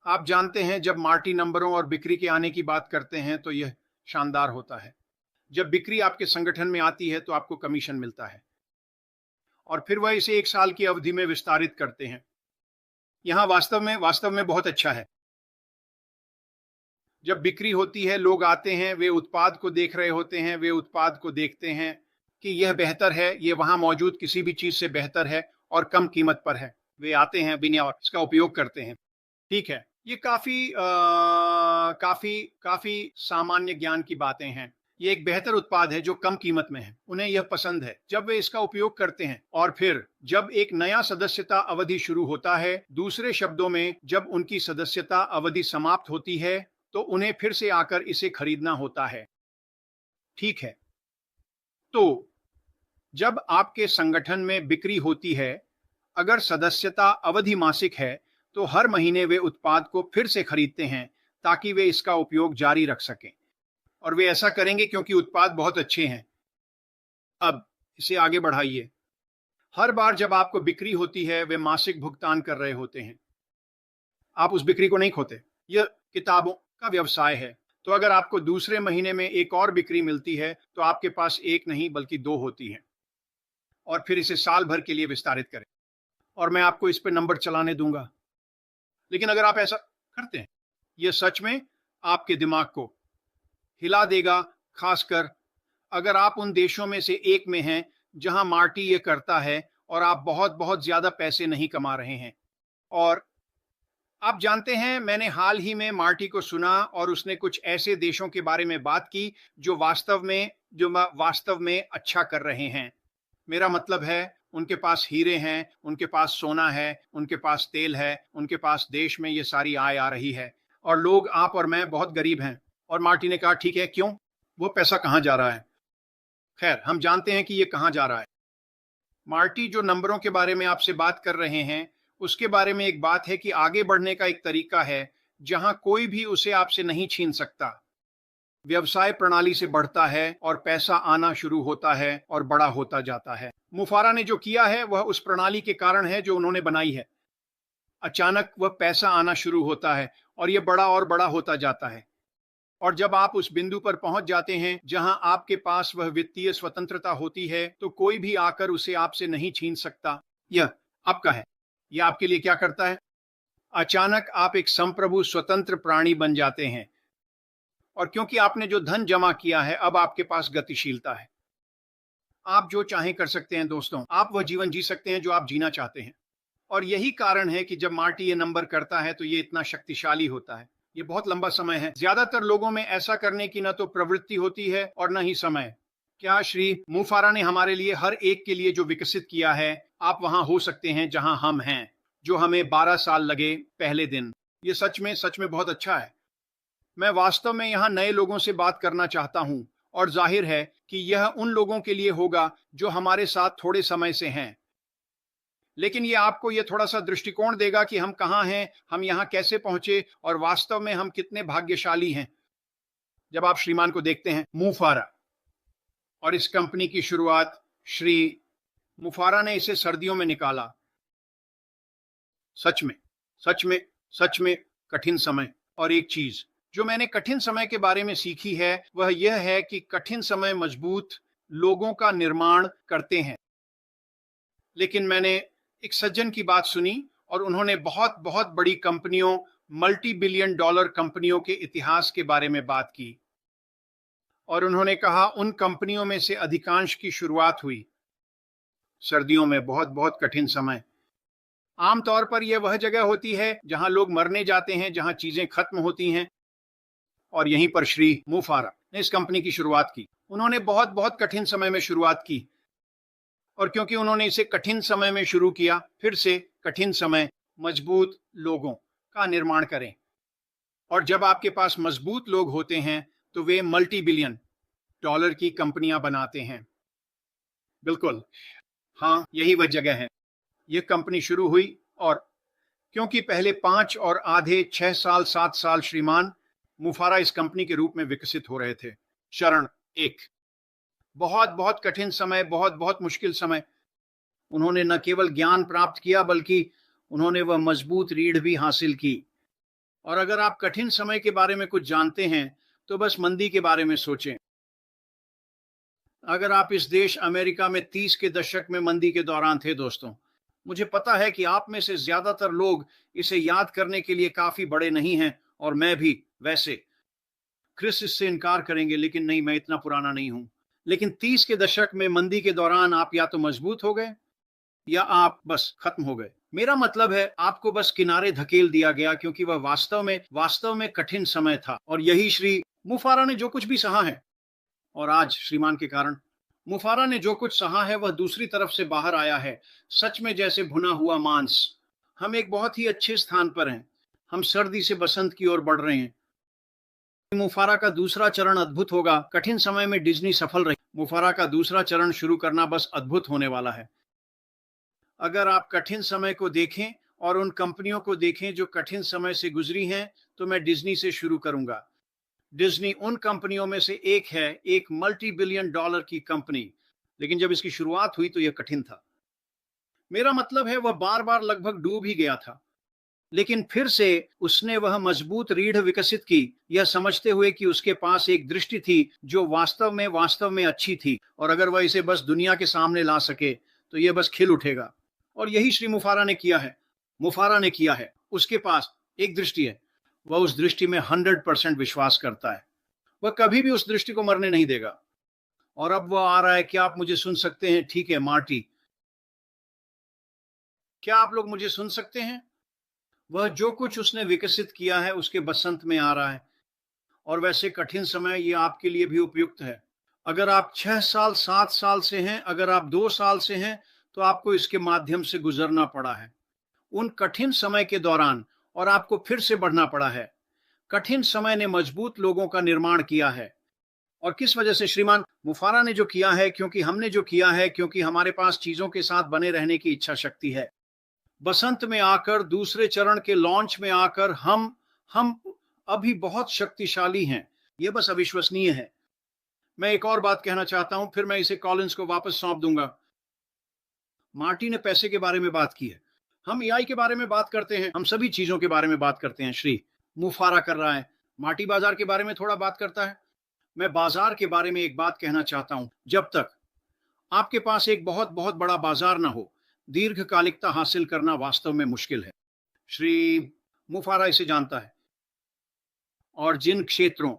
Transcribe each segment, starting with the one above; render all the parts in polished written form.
आप जानते हैं जब मार्टी नंबरों और बिक्री के आने की बात करते हैं तो यह शानदार होता है। जब बिक्री आपके संगठन में आती है तो आपको कमीशन मिलता है और फिर वह इसे 1 साल की अवधि में विस्तारित करते हैं। यहाँ वास्तव में बहुत अच्छा है। जब बिक्री होती है, लोग आते हैं, वे उत्पाद को देख रहे होते हैं, वे उत्पाद को देखते हैं कि यह बेहतर है, ये वहां मौजूद किसी भी चीज से बेहतर है और कम कीमत पर है। वे आते हैं बिना और इसका उपयोग करते हैं। ठीक है, ये काफी सामान्य ज्ञान की बातें हैं। ये एक बेहतर उत्पाद है जो कम कीमत में है, उन्हें यह पसंद है। जब वे इसका उपयोग करते हैं और फिर जब एक नया सदस्यता अवधि शुरू होता है, दूसरे शब्दों में जब उनकी सदस्यता अवधि समाप्त होती है तो उन्हें फिर से आकर इसे खरीदना होता है। ठीक है, तो जब आपके संगठन में बिक्री होती है, अगर सदस्यता अवधि मासिक है तो हर महीने वे उत्पाद को फिर से खरीदते हैं ताकि वे इसका उपयोग जारी रख सकें, और वे ऐसा करेंगे क्योंकि उत्पाद बहुत अच्छे हैं। अब इसे आगे बढ़ाइए। हर बार जब आपको बिक्री होती है, वे मासिक भुगतान कर रहे होते हैं। आप उस बिक्री को नहीं खोते। यह किताबों का व्यवसाय है, तो अगर आपको दूसरे महीने में एक और बिक्री मिलती है तो आपके पास एक नहीं बल्कि 2 होती हैं, और फिर इसे साल भर के लिए विस्तारित करें और मैं आपको इस पर नंबर चलाने दूंगा। लेकिन अगर आप ऐसा करते हैं, यह सच में आपके दिमाग को हिला देगा, खासकर अगर आप उन देशों में से एक में हैं जहां मार्टी ये करता है और आप बहुत बहुत ज्यादा पैसे नहीं कमा रहे हैं। और आप जानते हैं, मैंने हाल ही में मार्टी को सुना और उसने कुछ ऐसे देशों के बारे में बात की जो वास्तव में अच्छा कर रहे हैं। मेरा मतलब है, उनके पास हीरे हैं, उनके पास सोना है, उनके पास तेल है, उनके पास देश में ये सारी आय आ रही है, और लोग, आप और मैं, बहुत गरीब हैं। और मार्टी ने कहा, ठीक है, क्यों? वो पैसा कहाँ जा रहा है? खैर, हम जानते हैं कि ये कहाँ जा रहा है। मार्टी जो नंबरों के बारे में आपसे बात कर रहे हैं, उसके बारे में एक बात है कि आगे बढ़ने का एक तरीका है जहां कोई भी उसे आपसे नहीं छीन सकता। व्यवसाय प्रणाली से बढ़ता है और पैसा आना शुरू होता है और बड़ा होता जाता है। मुफारा ने जो किया है वह उस प्रणाली के कारण है जो उन्होंने बनाई है। अचानक वह पैसा आना शुरू होता है और यह बड़ा और बड़ा होता जाता है, और जब आप उस बिंदु पर पहुंच जाते हैं जहां आपके पास वह वित्तीय स्वतंत्रता होती है तो कोई भी आकर उसे आपसे नहीं छीन सकता। यह आपका है। यह आपके लिए क्या करता है? अचानक आप एक संप्रभु स्वतंत्र प्राणी बन जाते हैं, और क्योंकि आपने जो धन जमा किया है, अब आपके पास गतिशीलता है। आप जो चाहें कर सकते हैं दोस्तों, आप वह जीवन जी सकते हैं जो आप जीना चाहते हैं। और यही कारण है कि जब मार्टी ये नंबर करता है तो ये इतना शक्तिशाली होता है। ये बहुत लंबा समय है। ज्यादातर लोगों में ऐसा करने की न तो प्रवृत्ति होती है और न ही समय। क्या श्री मुफारा ने हमारे लिए, हर एक के लिए जो विकसित किया है, आप वहां हो सकते हैं जहां हम हैं, जो हमें 12 साल लगे पहले दिन। ये सच में बहुत अच्छा है। मैं वास्तव में यहाँ नए लोगों से बात करना चाहता हूँ, और जाहिर है कि यह उन लोगों के लिए होगा जो हमारे साथ थोड़े समय से हैं। लेकिन ये आपको ये थोड़ा सा दृष्टिकोण देगा कि हम कहाँ हैं, हम यहाँ कैसे पहुंचे, और वास्तव में हम कितने भाग्यशाली हैं। जब आप श्रीमान को देखते हैं, मुफारा, और इस कंपनी की शुरुआत श्री मुफारा ने इसे सर्दियों में निकाला। सच में कठिन समय। और एक चीज जो मैंने कठिन समय के बारे में सीखी है वह यह है कि कठिन समय मजबूत लोगों का निर्माण करते हैं। लेकिन मैंने एक सज्जन की बात सुनी और उन्होंने बहुत बहुत बड़ी कंपनियों, मल्टी बिलियन डॉलर कंपनियों के इतिहास के बारे में बात की, और उन्होंने कहा उन कंपनियों में से अधिकांश की शुरुआत हुई सर्दियों में। बहुत बहुत कठिन समय। आमतौर पर यह वह जगह होती है जहां लोग मरने जाते हैं, जहां चीजें खत्म होती हैं, और यहीं पर श्री मुफारा ने इस कंपनी की शुरुआत की। उन्होंने बहुत बहुत कठिन समय में शुरुआत की, और क्योंकि उन्होंने इसे कठिन समय में शुरू किया, फिर से कठिन समय मजबूत लोगों का निर्माण करें। और जब आपके पास मजबूत लोग होते हैं तो वे मल्टी बिलियन डॉलर की कंपनियां बनाते हैं। बिल्कुल, हाँ, यही वह जगह है। यह कंपनी शुरू हुई, और क्योंकि पहले 5 और आधे 6 साल 7 साल श्रीमान मुफारा इस कंपनी के रूप में विकसित हो रहे थे। चरण 1, बहुत बहुत कठिन समय, बहुत बहुत मुश्किल समय। उन्होंने न केवल ज्ञान प्राप्त किया बल्कि उन्होंने वह मजबूत रीढ़ भी हासिल की। और अगर आप कठिन समय के बारे में कुछ जानते हैं तो बस मंदी के बारे में सोचें। अगर आप इस देश अमेरिका में 30 के दशक में मंदी के दौरान थे दोस्तों, मुझे पता है कि आप में से ज्यादातर लोग इसे याद करने के लिए काफी बड़े नहीं हैं, और मैं भी। वैसे क्रिस इससे इनकार करेंगे, लेकिन नहीं, मैं इतना पुराना नहीं हूं। लेकिन 30 के दशक में मंदी के दौरान आप या तो मजबूत हो गए या आप बस खत्म हो गए। मेरा मतलब है आपको बस किनारे धकेल दिया गया, क्योंकि वह वास्तव में कठिन समय था। और यही श्री मुफारा ने जो कुछ भी सहा है, और आज श्रीमान के कारण मुफारा ने जो कुछ सहा है वह दूसरी तरफ से बाहर आया है, सच में जैसे भुना हुआ मांस। हम एक बहुत ही अच्छे स्थान पर हैं। हम सर्दी से बसंत की ओर बढ़ रहे हैं। मुफारा का दूसरा चरण अद्भुत होगा। कठिन समय में डिज्नी सफल रही। मुफारा का दूसरा चरण शुरू करना बस अद्भुत होने वाला है। अगर आप कठिन समय को देखें और उन कंपनियों को देखें जो कठिन समय से गुजरी हैं, तो मैं डिज्नी से शुरू करूंगा। डिज्नी उन कंपनियों में से एक है, एक मल्टी बिलियन डॉलर की कंपनी। लेकिन जब इसकी शुरुआत हुई तो यह कठिन था। मेरा मतलब है वह बार बार लगभग डूब ही गया था, लेकिन फिर से उसने वह मजबूत रीढ़ विकसित की, यह समझते हुए कि उसके पास एक दृष्टि थी जो वास्तव में अच्छी थी, और अगर वह इसे बस दुनिया के सामने ला सके तो यह बस खिल उठेगा। और यही श्री मुफारा ने किया है। उसके पास एक दृष्टि है। वह उस दृष्टि में 100% विश्वास करता है। वह कभी भी उस दृष्टि को मरने नहीं देगा। और अब वह आ रहा है। क्या आप मुझे सुन सकते हैं? ठीक है मार्टी, क्या आप लोग मुझे सुन सकते हैं? वह जो कुछ उसने विकसित किया है उसके बसंत में आ रहा है। और वैसे कठिन समय ये आपके लिए भी उपयुक्त है। अगर आप 6 साल 7 साल से हैं, अगर आप 2 साल से हैं, तो आपको इसके माध्यम से गुजरना पड़ा है उन कठिन समय के दौरान, और आपको फिर से बढ़ना पड़ा है। कठिन समय ने मजबूत लोगों का निर्माण किया है। और किस वजह से? श्रीमान मुफारा ने जो किया है, क्योंकि हमने जो किया है, क्योंकि हमारे पास चीजों के साथ बने रहने की इच्छा शक्ति है। बसंत में आकर, दूसरे चरण के लॉन्च में आकर हम अभी बहुत शक्तिशाली हैं। यह बस अविश्वसनीय है। मैं एक और बात कहना चाहता हूं, फिर मैं इसे कॉलिंस को वापस सौंप दूंगा। मार्टी ने पैसे के बारे में बात की है। हम एआई के बारे में बात करते हैं। हम सभी चीजों के बारे में बात करते हैं। श्री मुफारा कर रहा है। मार्टी बाजार के बारे में थोड़ा बात करता है। मैं बाजार के बारे में एक बात कहना चाहता हूं। जब तक आपके पास एक बहुत बहुत बड़ा बाजार ना हो, दीर्घकालिकता हासिल करना वास्तव में मुश्किल है। श्री मुफारा इसे जानता है, और जिन क्षेत्रों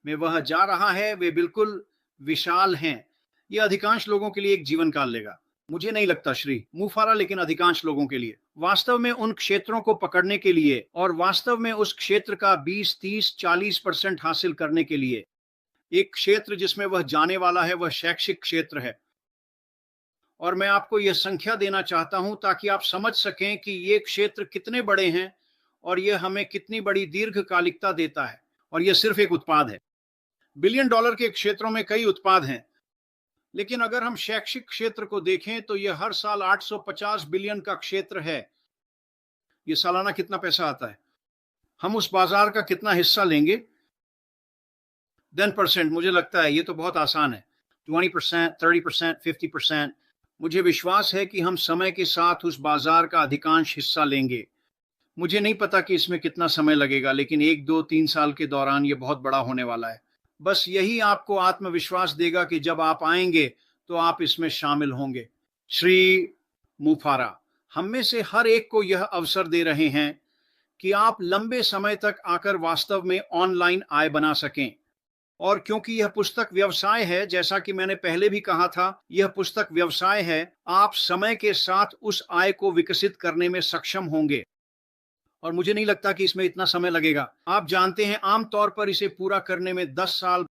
में वह जा रहा है वे बिल्कुल विशाल हैं। यह अधिकांश लोगों के लिए एक जीवन काल लेगा। मुझे नहीं लगता श्री मुफारा, लेकिन अधिकांश लोगों के लिए वास्तव में उन क्षेत्रों को पकड़ने के लिए, और वास्तव में उस क्षेत्र का 20, 30, 40% हासिल करने के लिए, एक क्षेत्र जिसमें वह जाने वाला है वह शैक्षिक क्षेत्र है। और मैं आपको यह संख्या देना चाहता हूं ताकि आप समझ सकें कि ये क्षेत्र कितने बड़े हैं और यह हमें कितनी बड़ी दीर्घकालिकता देता है। और यह सिर्फ एक उत्पाद है। बिलियन डॉलर के क्षेत्रों में कई उत्पाद हैं, लेकिन अगर हम शैक्षिक क्षेत्र को देखें तो यह हर साल 850 बिलियन का क्षेत्र है। यह सालाना कितना पैसा आता है? हम उस बाजार का कितना हिस्सा लेंगे? 10%। मुझे लगता है यह तो बहुत आसान है। 20%, 30%, 50%। मुझे विश्वास है कि हम समय के साथ उस बाजार का अधिकांश हिस्सा लेंगे। मुझे नहीं पता कि इसमें कितना समय लगेगा, लेकिन 1, 2, 3 साल के दौरान यह बहुत बड़ा होने वाला है। बस यही आपको आत्मविश्वास देगा कि जब आप आएंगे तो आप इसमें शामिल होंगे। श्री मुफारा हम में से हर एक को यह अवसर दे रहे हैं कि आप लंबे समय तक आकर वास्तव में ऑनलाइन आय बना सकें। और क्योंकि यह पुस्तक व्यवसाय है, जैसा कि मैंने पहले भी कहा था, यह पुस्तक व्यवसाय है, आप समय के साथ उस आय को विकसित करने में सक्षम होंगे। और मुझे नहीं लगता कि इसमें इतना समय लगेगा। आप जानते हैं, आमतौर पर इसे पूरा करने में 10 साल,